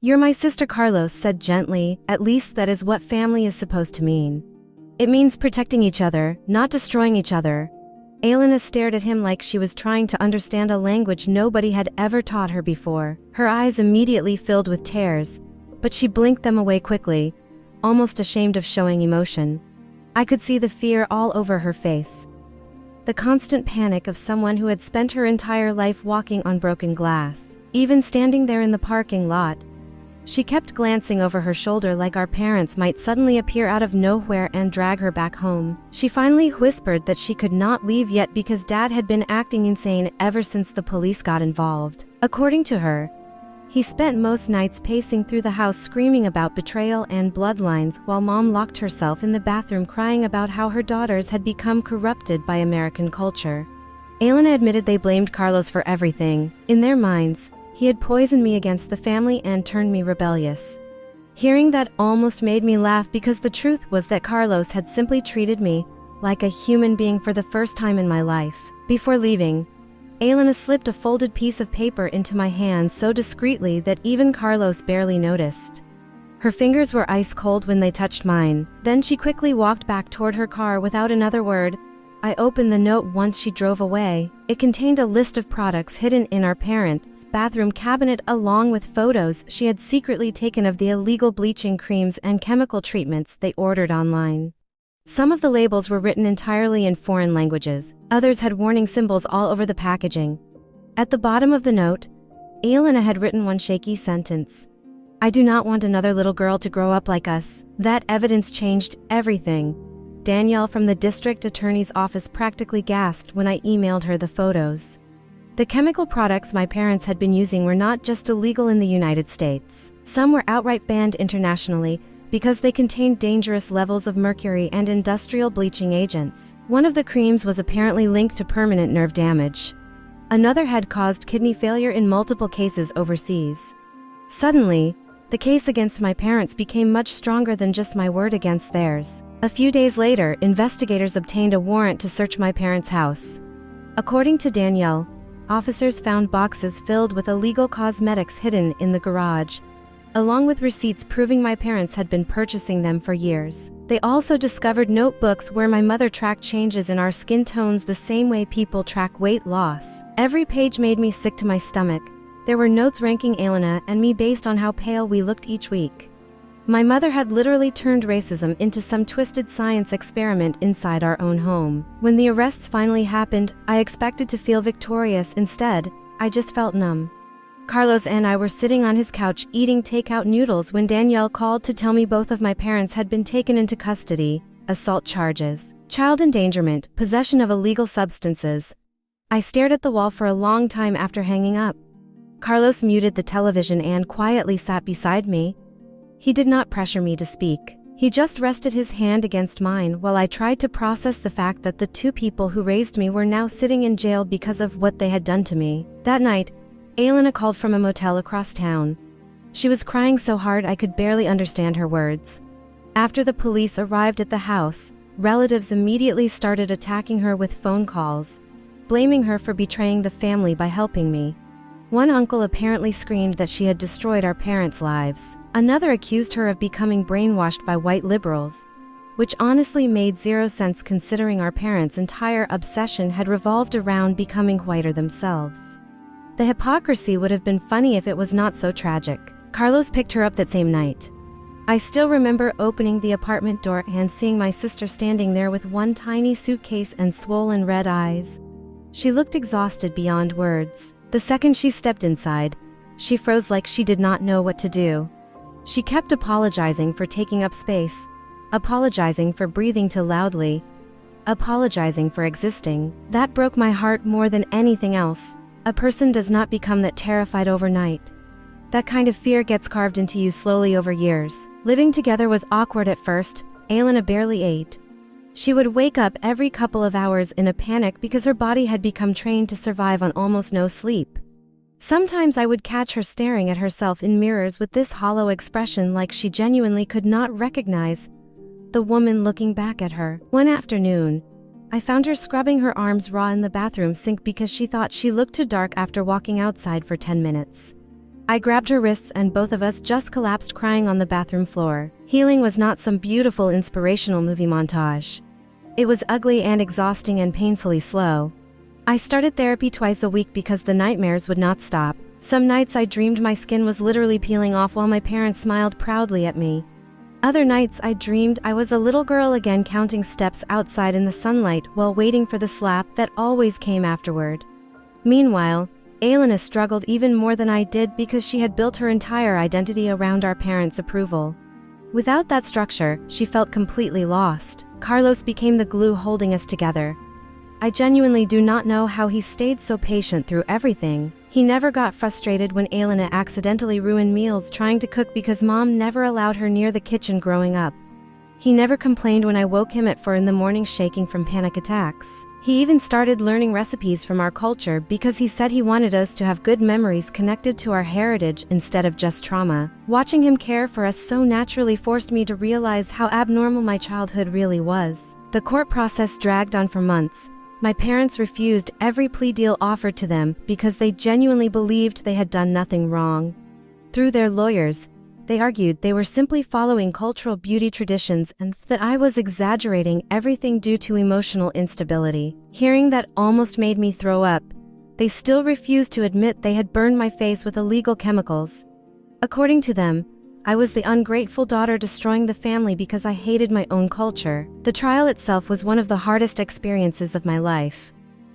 "You're my sister," Carlos said gently. "At least that is what family is supposed to mean. It means protecting each other, not destroying each other." Elena stared at him like she was trying to understand a language nobody had ever taught her before. Her eyes immediately filled with tears, but she blinked them away quickly, almost ashamed of showing emotion. I could see the fear all over her face. The constant panic of someone who had spent her entire life walking on broken glass. Even standing there in the parking lot, she kept glancing over her shoulder like our parents might suddenly appear out of nowhere and drag her back home. She finally whispered that she could not leave yet because Dad had been acting insane ever since the police got involved. According to her, he spent most nights pacing through the house screaming about betrayal and bloodlines while Mom locked herself in the bathroom crying about how her daughters had become corrupted by American culture. Elena admitted they blamed Carlos for everything. In their minds, he had poisoned me against the family and turned me rebellious. Hearing that almost made me laugh because the truth was that Carlos had simply treated me like a human being for the first time in my life. Before leaving, Elena slipped a folded piece of paper into my hand so discreetly that even Carlos barely noticed. Her fingers were ice cold when they touched mine. Then she quickly walked back toward her car without another word. I opened the note once she drove away. It contained a list of products hidden in our parents' bathroom cabinet along with photos she had secretly taken of the illegal bleaching creams and chemical treatments they ordered online. Some of the labels were written entirely in foreign languages. Others had warning symbols all over the packaging. At the bottom of the note, Elena had written one shaky sentence. "I do not want another little girl to grow up like us." That evidence changed everything. Danielle from the district attorney's office practically gasped when I emailed her the photos. The chemical products my parents had been using were not just illegal in the United States. Some were outright banned internationally because they contained dangerous levels of mercury and industrial bleaching agents. One of the creams was apparently linked to permanent nerve damage. Another had caused kidney failure in multiple cases overseas. Suddenly, the case against my parents became much stronger than just my word against theirs. A few days later, investigators obtained a warrant to search my parents' house. According to Danielle, officers found boxes filled with illegal cosmetics hidden in the garage, along with receipts proving my parents had been purchasing them for years. They also discovered notebooks where my mother tracked changes in our skin tones the same way people track weight loss. Every page made me sick to my stomach. There were notes ranking Elena and me based on how pale we looked each week. My mother had literally turned racism into some twisted science experiment inside our own home. When the arrests finally happened, I expected to feel victorious. Instead, I just felt numb. Carlos and I were sitting on his couch eating takeout noodles when Danielle called to tell me both of my parents had been taken into custody, assault charges, child endangerment, possession of illegal substances. I stared at the wall for a long time after hanging up. Carlos muted the television and quietly sat beside me. He did not pressure me to speak. He just rested his hand against mine while I tried to process the fact that the two people who raised me were now sitting in jail because of what they had done to me. That night, Elena called from a motel across town. She was crying so hard I could barely understand her words. After the police arrived at the house, relatives immediately started attacking her with phone calls, blaming her for betraying the family by helping me. One uncle apparently screamed that she had destroyed our parents' lives. Another accused her of becoming brainwashed by white liberals, which honestly made zero sense considering our parents' entire obsession had revolved around becoming whiter themselves. The hypocrisy would have been funny if it was not so tragic. Carlos picked her up that same night. I still remember opening the apartment door and seeing my sister standing there with one tiny suitcase and swollen red eyes. She looked exhausted beyond words. The second she stepped inside, she froze like she did not know what to do. She kept apologizing for taking up space, apologizing for breathing too loudly, apologizing for existing. That broke my heart more than anything else. A person does not become that terrified overnight. That kind of fear gets carved into you slowly over years. Living together was awkward at first. Elena barely ate. She would wake up every couple of hours in a panic because her body had become trained to survive on almost no sleep. Sometimes I would catch her staring at herself in mirrors with this hollow expression like she genuinely could not recognize the woman looking back at her. One afternoon, I found her scrubbing her arms raw in the bathroom sink because she thought she looked too dark after walking outside for 10 minutes. I grabbed her wrists and both of us just collapsed crying on the bathroom floor. Healing was not some beautiful inspirational movie montage. It was ugly and exhausting and painfully slow. I started therapy twice a week because the nightmares would not stop. Some nights I dreamed my skin was literally peeling off while my parents smiled proudly at me. Other nights I dreamed I was a little girl again counting steps outside in the sunlight while waiting for the slap that always came afterward. Meanwhile, Elena struggled even more than I did because she had built her entire identity around our parents' approval. Without that structure, she felt completely lost. Carlos became the glue holding us together. I genuinely do not know how he stayed so patient through everything. He never got frustrated when Elena accidentally ruined meals trying to cook because mom never allowed her near the kitchen growing up. He never complained when I woke him at 4 in the morning shaking from panic attacks. He even started learning recipes from our culture because he said he wanted us to have good memories connected to our heritage instead of just trauma. Watching him care for us so naturally forced me to realize how abnormal my childhood really was. The court process dragged on for months. My parents refused every plea deal offered to them because they genuinely believed they had done nothing wrong. Through their lawyers, they argued they were simply following cultural beauty traditions and that I was exaggerating everything due to emotional instability. Hearing that almost made me throw up. They still refused to admit they had burned my face with illegal chemicals. According to them, I was the ungrateful daughter destroying the family because I hated my own culture. The trial itself was one of the hardest experiences of my life.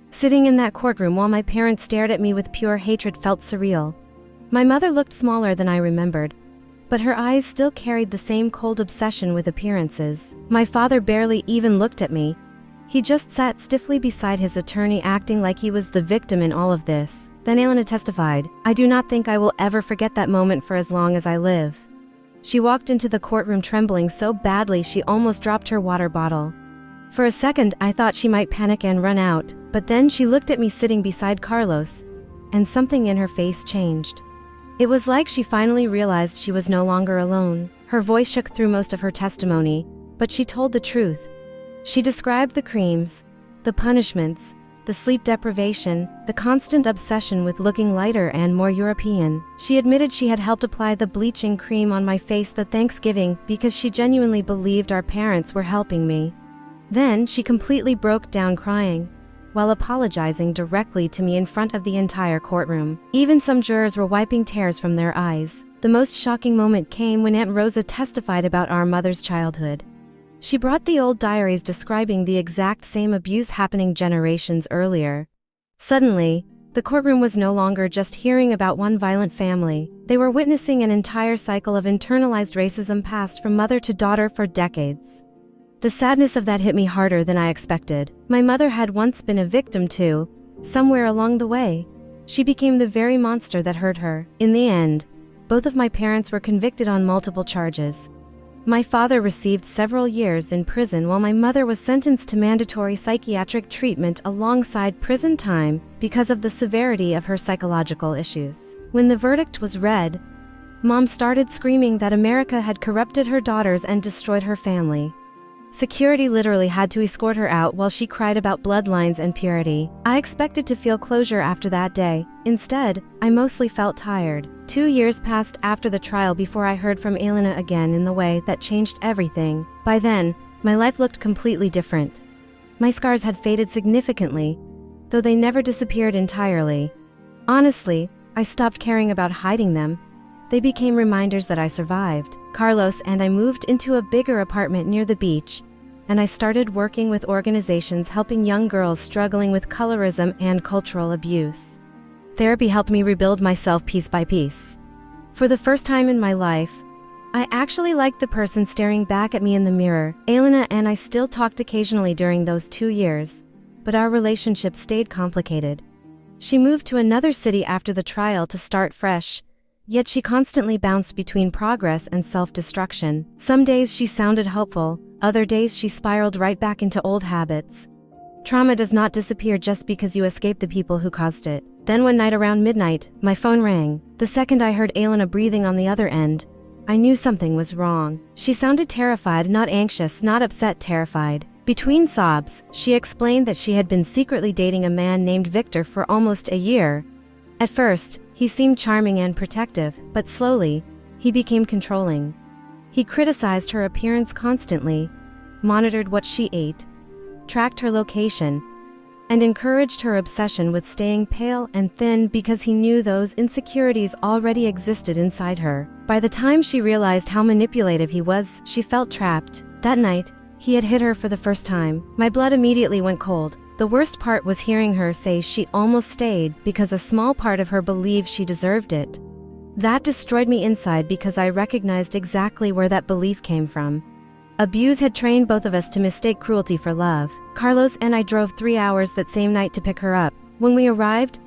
Sitting in that courtroom while my parents stared at me with pure hatred felt surreal. My mother looked smaller than I remembered, but her eyes still carried the same cold obsession with appearances. My father barely even looked at me. He just sat stiffly beside his attorney acting like he was the victim in all of this. Then Elena testified, "I do not think I will ever forget that moment for as long as I live." She walked into the courtroom trembling so badly she almost dropped her water bottle. For a second I thought she might panic and run out, but then she looked at me sitting beside Carlos, and something in her face changed. It was like she finally realized she was no longer alone. Her voice shook through most of her testimony, but she told the truth. She described the creams, the punishments, the sleep deprivation, the constant obsession with looking lighter and more European. She admitted she had helped apply the bleaching cream on my face that Thanksgiving because she genuinely believed our parents were helping me. Then she completely broke down crying, while apologizing directly to me in front of the entire courtroom. Even some jurors were wiping tears from their eyes. The most shocking moment came when Aunt Rosa testified about our mother's childhood. She brought the old diaries describing the exact same abuse happening generations earlier. Suddenly, the courtroom was no longer just hearing about one violent family. They were witnessing an entire cycle of internalized racism passed from mother to daughter for decades. The sadness of that hit me harder than I expected. My mother had once been a victim too, somewhere along the way. She became the very monster that hurt her. In the end, both of my parents were convicted on multiple charges. My father received several years in prison while my mother was sentenced to mandatory psychiatric treatment alongside prison time because of the severity of her psychological issues. When the verdict was read, Mom started screaming that America had corrupted her daughters and destroyed her family. Security literally had to escort her out while she cried about bloodlines and purity. I expected to feel closure after that day. Instead, I mostly felt tired. 2 years passed after the trial before I heard from Elena again in the way that changed everything. By then, my life looked completely different. My scars had faded significantly, though they never disappeared entirely. Honestly, I stopped caring about hiding them. They became reminders that I survived. Carlos and I moved into a bigger apartment near the beach, and I started working with organizations helping young girls struggling with colorism and cultural abuse. Therapy helped me rebuild myself piece by piece. For the first time in my life, I actually liked the person staring back at me in the mirror. Elena and I still talked occasionally during those 2 years, but our relationship stayed complicated. She moved to another city after the trial to start fresh, yet she constantly bounced between progress and self-destruction. Some days she sounded hopeful, other days she spiraled right back into old habits. Trauma does not disappear just because you escape the people who caused it. Then one night around midnight, my phone rang. The second I heard Elena breathing on the other end, I knew something was wrong. She sounded terrified, not anxious, not upset, terrified. Between sobs, she explained that she had been secretly dating a man named Victor for almost a year. At first, He seemed charming and protective, but slowly, he became controlling. He criticized her appearance constantly, monitored what she ate, tracked her location, and encouraged her obsession with staying pale and thin because he knew those insecurities already existed inside her. By the time she realized how manipulative he was, she felt trapped. That night, he had hit her for the first time. My blood immediately went cold. The worst part was hearing her say she almost stayed because a small part of her believed she deserved it. That destroyed me inside because I recognized exactly where that belief came from. Abuse had trained both of us to mistake cruelty for love. Carlos and I drove 3 hours that same night to pick her up. When we arrived,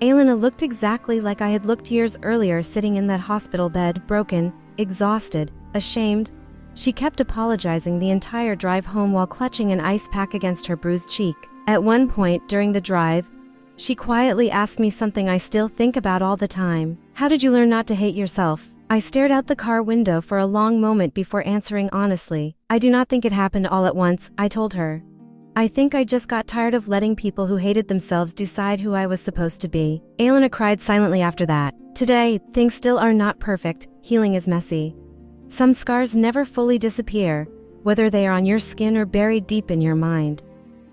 Elena looked exactly like I had looked years earlier, sitting in that hospital bed, broken, exhausted, ashamed. She kept apologizing the entire drive home while clutching an ice pack against her bruised cheek. At one point during the drive, she quietly asked me something I still think about all the time. How did you learn not to hate yourself? I stared out the car window for a long moment before answering honestly. I do not think it happened all at once, I told her. I think I just got tired of letting people who hated themselves decide who I was supposed to be. Elena cried silently after that. Today, things still are not perfect. Healing is messy. Some scars never fully disappear, whether they are on your skin or buried deep in your mind.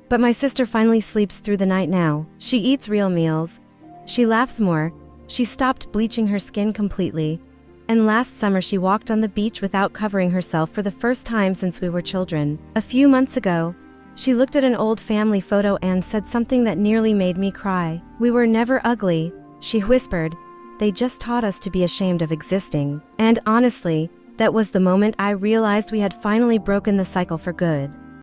But my sister finally sleeps through the night now. She eats real meals. She laughs more. She stopped bleaching her skin completely. And last summer she walked on the beach without covering herself for the first time since we were children. A few months ago, she looked at an old family photo and said something that nearly made me cry. We were never ugly, she whispered. They just taught us to be ashamed of existing. And honestly, that was the moment I realized we had finally broken the cycle for good.